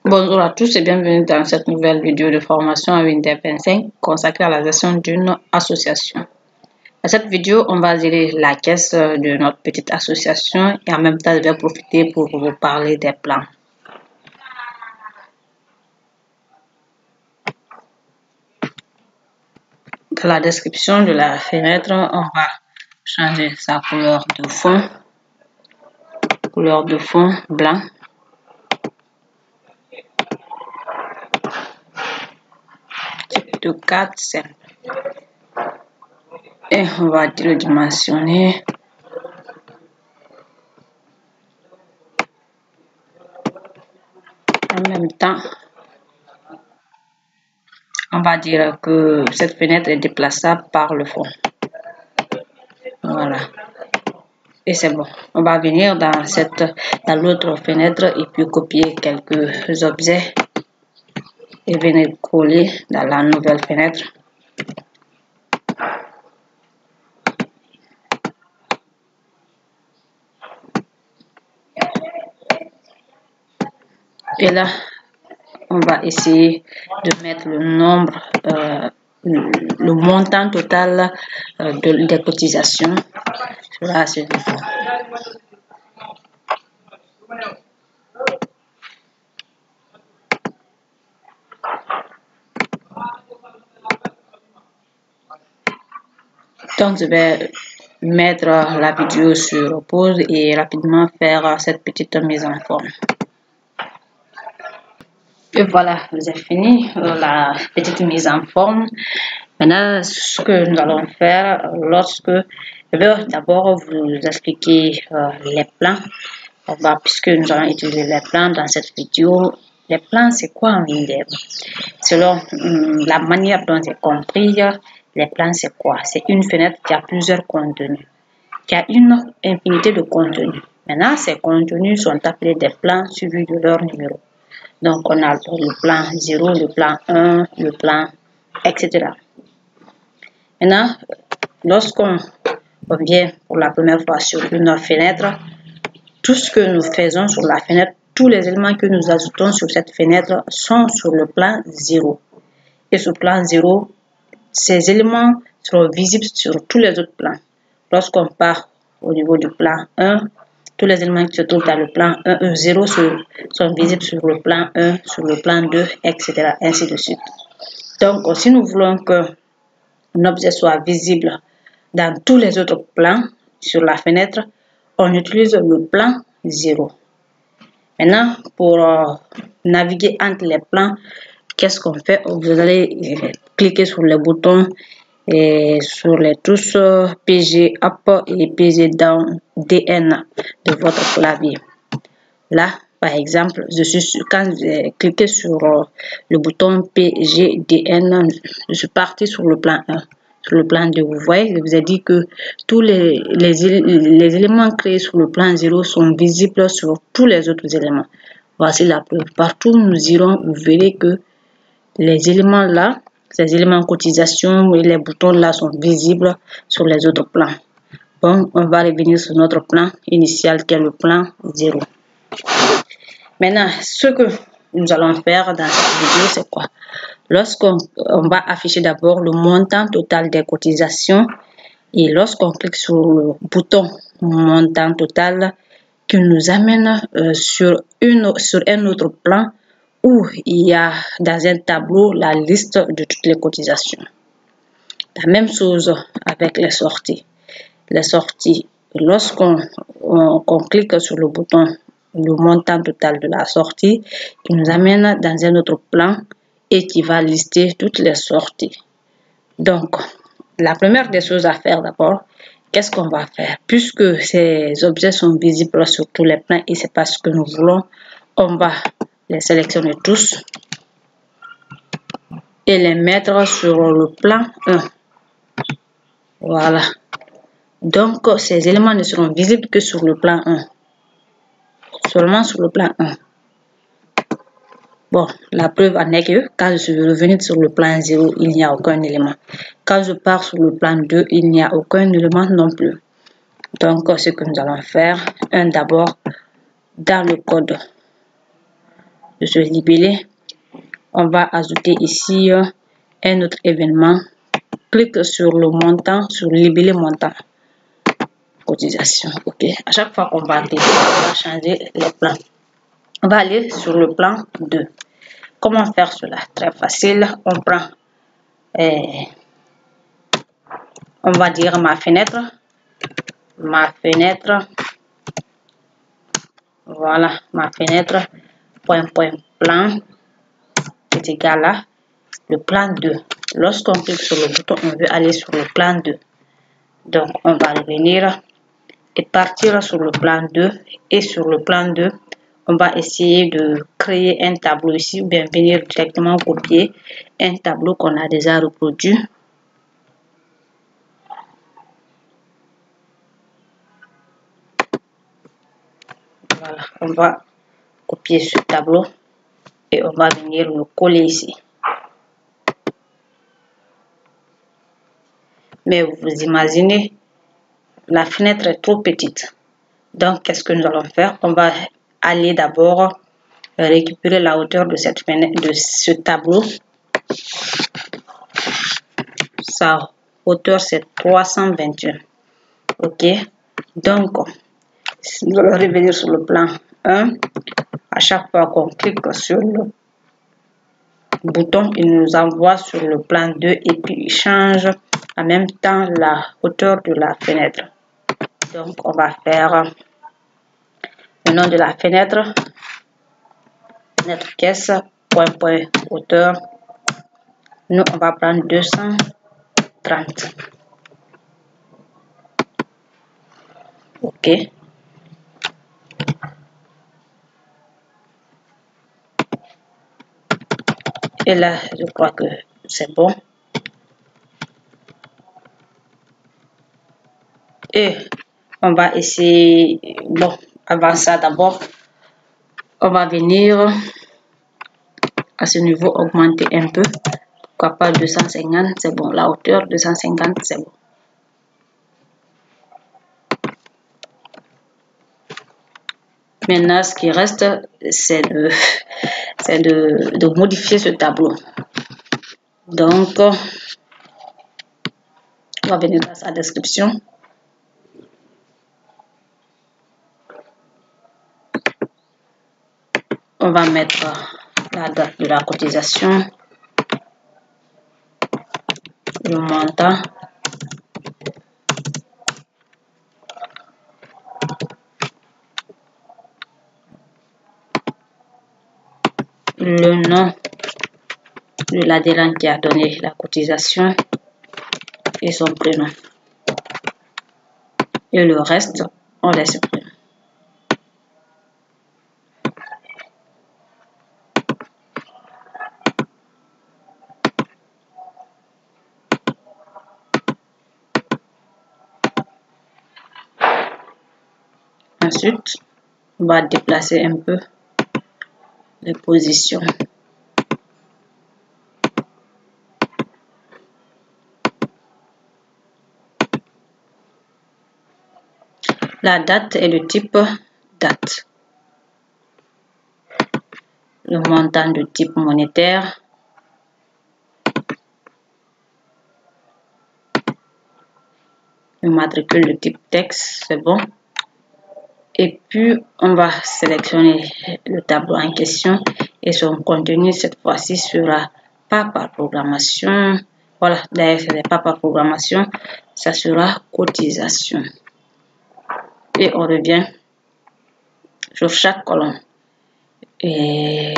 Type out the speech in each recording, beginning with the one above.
Bonjour à tous et bienvenue dans cette nouvelle vidéo de formation à Windows 25 consacrée à la gestion d'une association. Dans cette vidéo, on va gérer la caisse de notre petite association et en même temps, je vais profiter pour vous parler des plans. Dans la description de la fenêtre, on va changer sa couleur de fond blanc. De 4 simple et on va le dimensionner en même temps. On va dire que cette fenêtre est déplaçable par le fond. Voilà. Et c'est bon. On va venir dans l'autre fenêtre et puis copier quelques objets et venir coller dans la nouvelle fenêtre. Et là, on va essayer de mettre le nombre, le montant total des cotisations sur ce niveau. Donc, je vais mettre la vidéo sur pause et rapidement faire cette petite mise en forme. Et voilà, j'ai fini la petite mise en forme. Maintenant, ce que nous allons faire, je vais d'abord vous expliquer les plans. Puisque nous allons utiliser les plans dans cette vidéo. Les plans, c'est quoi en Windows? Selon la manière dont j'ai compris, les plans, c'est quoi? C'est une fenêtre qui a plusieurs contenus, qui a une infinité de contenus. Maintenant, ces contenus sont appelés des plans suivis de leur numéro. Donc, on a le plan 0, le plan 1, le plan, etc. Maintenant, lorsqu'on vient pour la première fois sur une fenêtre, tout ce que nous faisons sur la fenêtre, tous les éléments que nous ajoutons sur cette fenêtre sont sur le plan 0. Et sur le plan 0, ces éléments seront visibles sur tous les autres plans. Lorsqu'on part au niveau du plan 1, tous les éléments qui se trouvent dans le plan 1, 0 sont visibles sur le plan 1, sur le plan 2, etc. ainsi de suite. Donc, si nous voulons qu'un objet soit visible dans tous les autres plans sur la fenêtre, on utilise le plan 0. Maintenant, pour naviguer entre les plans, qu'est-ce qu'on fait? Vous allez cliquer sur les boutons et sur les touches PG Up et PG Down DN de votre clavier. Là, par exemple, quand j'ai cliqué sur le bouton PGDN, je suis parti sur le plan 1. Sur le plan 2, vous voyez, je vous ai dit que tous les éléments créés sur le plan 0 sont visibles sur tous les autres éléments. Voici la preuve. Partout où nous irons, vous verrez que les éléments là, ces éléments cotisation et les boutons là sont visibles sur les autres plans. Bon, on va revenir sur notre plan initial qui est le plan 0. Maintenant, ce que nous allons faire dans cette vidéo, c'est quoi? Lorsqu'on va afficher d'abord le montant total des cotisations et lorsqu'on clique sur le bouton montant total qui nous amène sur un autre plan où il y a dans un tableau la liste de toutes les cotisations. La même chose avec les sorties. Les sorties, lorsqu'on clique sur le bouton le montant total de la sortie, qui nous amène dans un autre plan et qui va lister toutes les sorties. Donc, la première des choses à faire d'abord, qu'est-ce qu'on va faire? Puisque ces objets sont visibles sur tous les plans et c'est pas ce que nous voulons, on va les sélectionner tous et les mettre sur le plan 1. Voilà. Donc, ces éléments ne seront visibles que sur le plan 1. Seulement sur le plan 1. Bon, la preuve en est que quand je suis revenu sur le plan 0, il n'y a aucun élément. Quand je pars sur le plan 2, il n'y a aucun élément non plus. Donc, ce que nous allons faire, d'abord, dans le code de ce libellé, on va ajouter ici un autre événement. Clique sur le montant, sur le libellé montant. Cotisation. OK. À chaque fois qu'on va cliquer, on va changer les plans. On va aller sur le plan 2. Comment faire cela? Très facile. On prend, on va dire ma fenêtre. Voilà, ma fenêtre. Plan est égal à le plan 2. Lorsqu'on clique sur le bouton, on veut aller sur le plan 2. Donc, on va revenir et partir sur le plan 2. Et sur le plan 2, on va essayer de créer un tableau ici ou bien venir directement copier un tableau qu'on a déjà reproduit. Voilà, on va copier ce tableau et on va venir le coller ici. Mais vous imaginez, la fenêtre est trop petite. Donc, qu'est-ce que nous allons faire? On va aller d'abord récupérer la hauteur de cette fenêtre, de ce tableau. Sa hauteur, c'est 321. OK. Donc, nous allons revenir sur le plan 1. À chaque fois qu'on clique sur le bouton, il nous envoie sur le plan 2 et puis il change en même temps la hauteur de la fenêtre. Donc, on va faire le nom de la fenêtre, fenêtre caisse, point, hauteur. Nous, on va prendre 230. OK. Et là, je crois que c'est bon. Et on va essayer, bon, avant ça d'abord, on va venir à ce niveau augmenter un peu. Pourquoi pas 250, c'est bon. La hauteur 250, c'est bon. Maintenant, ce qui reste, c'est de modifier ce tableau. Donc, on va venir à sa description. On va mettre la date de la cotisation, le montant, le nom de l'adhérent qui a donné la cotisation et son prénom. Et le reste, on laisse supprime. Ensuite, on va déplacer un peu les positions. La date est de type date. Le montant de type monétaire. Le matricule de type texte, c'est bon. Et puis, on va sélectionner le tableau en question et son contenu, cette fois-ci, sera pas par programmation. Voilà, d'ailleurs, ce n'est pas par programmation, ça sera cotisation. Et on revient sur chaque colonne. Et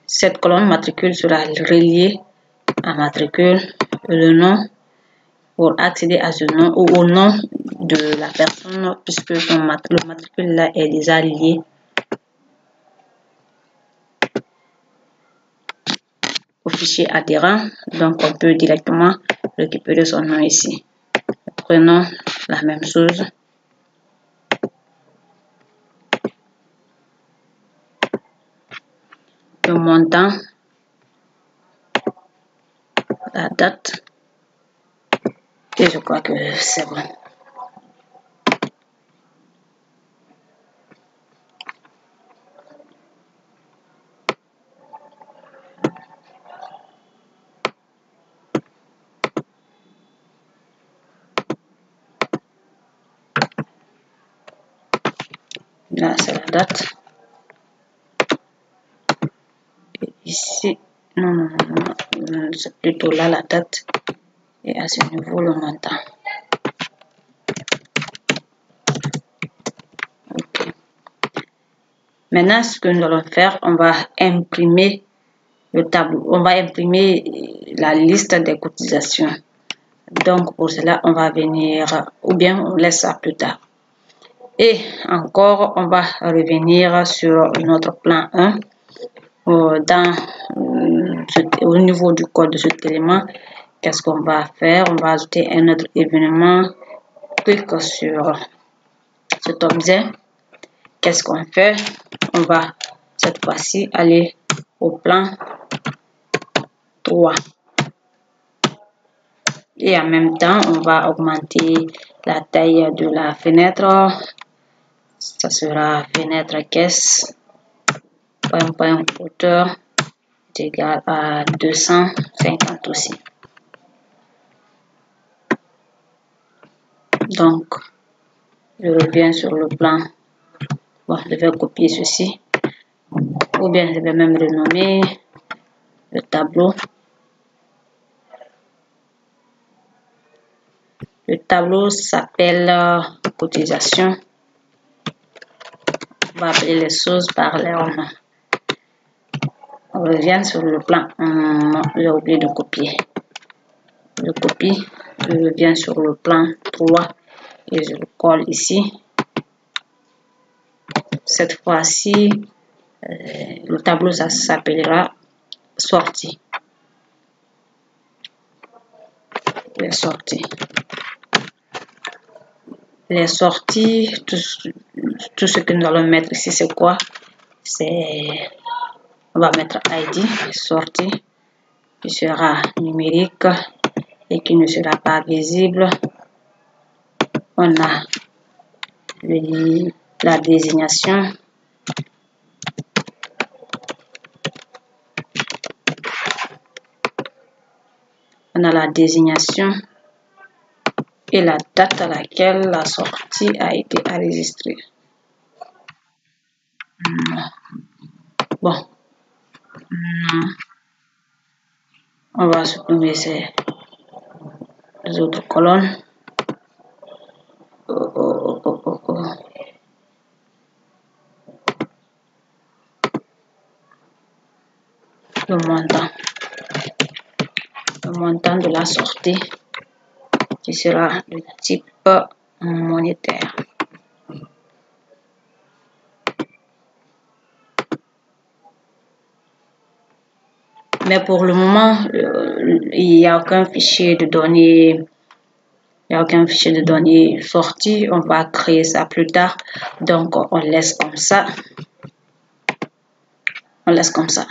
cette colonne matricule sera reliée à matricule, le nom, pour accéder à ce nom ou au nom de la personne, puisque le matricule là est déjà lié au fichier adhérent. Donc, on peut directement récupérer son nom ici. Prenons la même chose. Le montant, la date, et je crois que c'est bon. Là, c'est la date. Et ici, non, c'est plutôt là la date. Et à ce niveau, le montant. Ok. Maintenant, ce que nous allons faire, on va imprimer le tableau. On va imprimer la liste des cotisations. Donc, pour cela, on va venir, ou bien on laisse ça plus tard. Et encore, on va revenir sur notre plan 1. Au niveau du code de cet élément, qu'est-ce qu'on va faire? On va ajouter un autre événement. Clique sur cet objet. Qu'est-ce qu'on fait? On va cette fois-ci aller au plan 3. Et en même temps, on va augmenter la taille de la fenêtre. Ça sera fenêtre caisse. Point hauteur est égal à 250 aussi. Donc, je reviens sur le plan. Bon, je vais copier ceci. Ou bien je vais même renommer le tableau. Le tableau s'appelle cotisation. On va appeler les choses par leur nom. On revient sur le plan. J'ai oublié de copier. Je copie. Je reviens sur le plan 3 et je le colle ici. Cette fois-ci, le tableau ça s'appellera sortie. Les sorties. Les sorties, tout ce que nous allons mettre ici, c'est quoi? On va mettre ID, sortie, qui sera numérique et qui ne sera pas visible. On a la désignation. On a la désignation et la date à laquelle la sortie a été enregistrée. Bon, on va supprimer ces autres colonnes. Le montant de la sortie qui sera de type monétaire. Mais pour le moment, il n'y a aucun fichier de données. Il n'y a aucun fichier de données sorti. On va créer ça plus tard. Donc, on laisse comme ça. On laisse comme ça.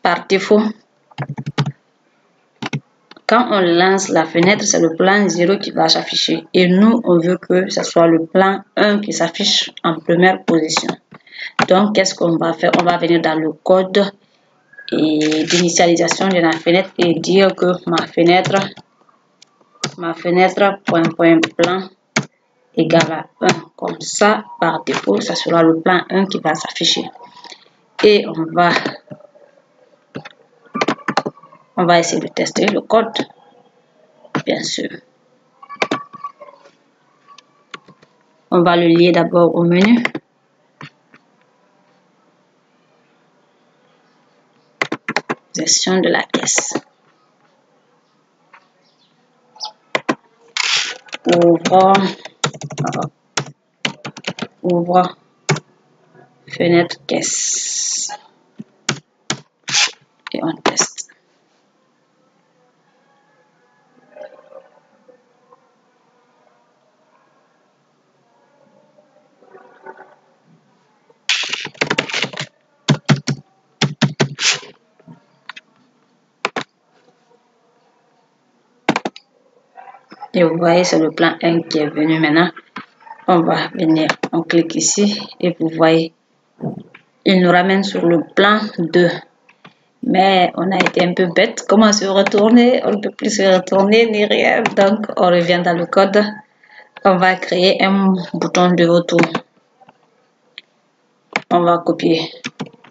Par défaut, quand on lance la fenêtre, c'est le plan 0 qui va s'afficher. Et nous, on veut que ce soit le plan 1 qui s'affiche en première position. Donc, qu'est-ce qu'on va faire? On va venir dans le code d'initialisation de la fenêtre et dire que ma fenêtre plan égale à 1. Comme ça, par défaut, ça sera le plan 1 qui va s'afficher. Et on va essayer de tester le code, bien sûr. On va le lier d'abord au menu. Gestion de la caisse. Ouvre fenêtre caisse. Et on teste. Et vous voyez, c'est le plan 1 qui est venu maintenant. On va venir, on clique ici et vous voyez, il nous ramène sur le plan 2. Mais on a été un peu bête. Comment se retourner? On ne peut plus se retourner ni rien. Donc, on revient dans le code. On va créer un bouton de retour. On va copier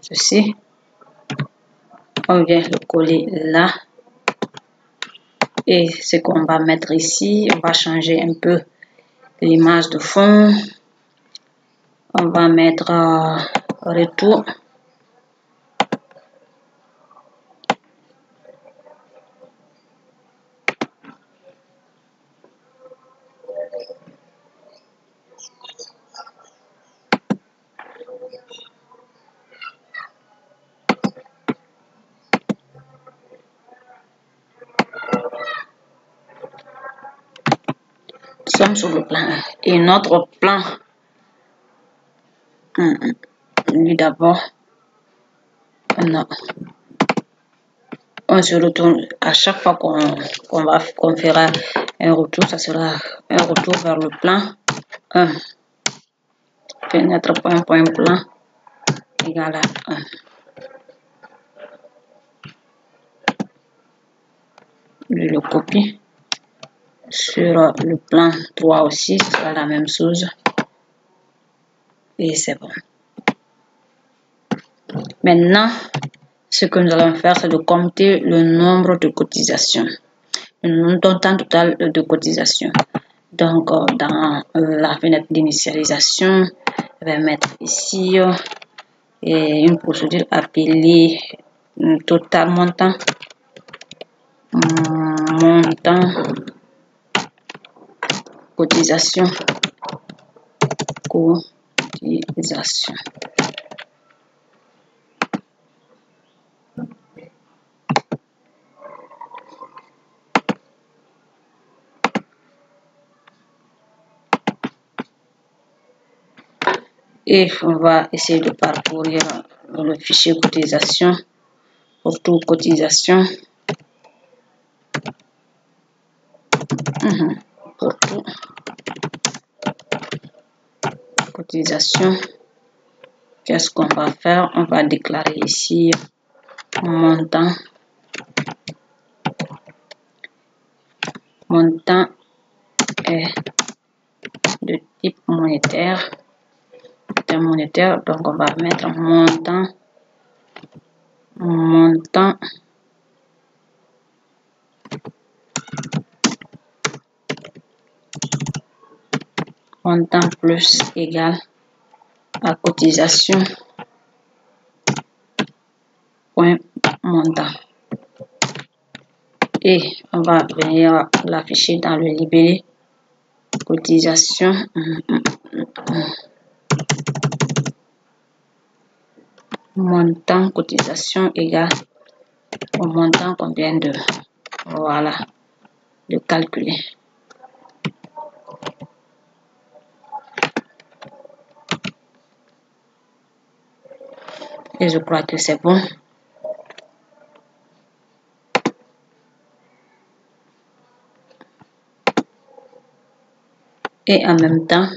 ceci. On vient le coller là. Et ce qu'on va mettre ici, on va changer un peu l'image de fond. On va mettre retour. Nous sommes sur le plan 1. Et notre plan, lui d'abord, on se retourne à chaque fois qu'on fera un retour, ça sera un retour vers le plan 1. Fenêtre point plan égale à 1. Je le copie. Sur le plan 3 aussi, ce sera la même chose. Et c'est bon. Maintenant, ce que nous allons faire, c'est de compter le nombre de cotisations. Le montant total de cotisation. Donc, dans la fenêtre d'initialisation, je vais mettre ici une procédure appelée total montant. Cotisation. Et on va essayer de parcourir le fichier cotisation pour toute cotisation. Pour tout cotisation, qu'est-ce qu'on va faire? On va déclarer ici montant. Montant est de type monétaire. Donc on va mettre montant plus égal à cotisation point montant. Et on va venir l'afficher dans le libellé cotisation. Montant cotisation égale au montant qu'on vient de calculer. Et je crois que c'est bon. Et en même temps,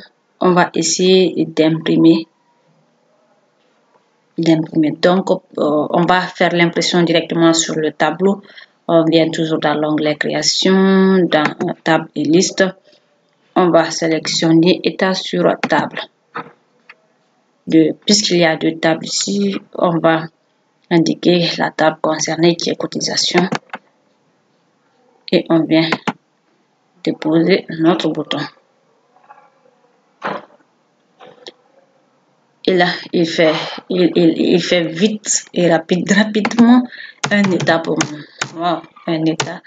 on va essayer d'imprimer. Donc, on va faire l'impression directement sur le tableau. On vient toujours dans l'onglet création, dans table et liste. On va sélectionner état sur table. Puisqu'il y a deux tables ici, on va indiquer la table concernée qui est cotisation. Et on vient déposer notre bouton. Et là, il fait vite et rapidement un état pour moi. Un état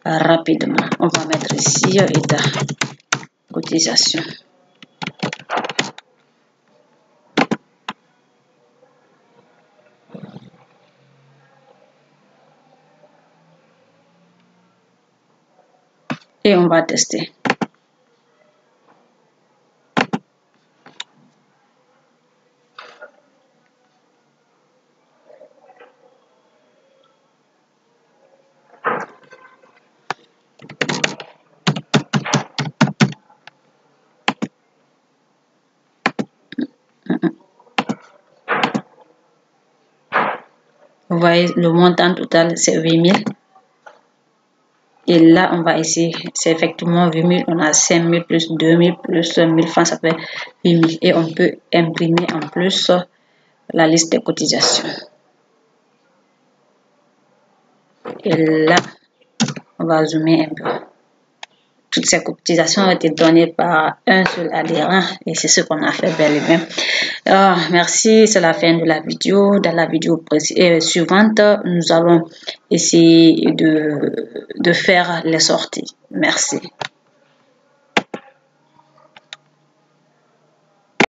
rapidement. On va mettre ici état cotisation. Et on va tester. Vous voyez, le montant total, c'est 8000. Et là, on va ici, c'est effectivement 8000. On a 5000 plus 2000 plus 1000 francs, ça fait 8000. Et on peut imprimer en plus la liste des cotisations. Et là, on va zoomer un peu. Toutes ces cotisations ont été données par un seul adhérent et c'est ce qu'on a fait bel et bien. Merci, c'est la fin de la vidéo. Dans la vidéo suivante, nous allons essayer de faire les sorties. Merci.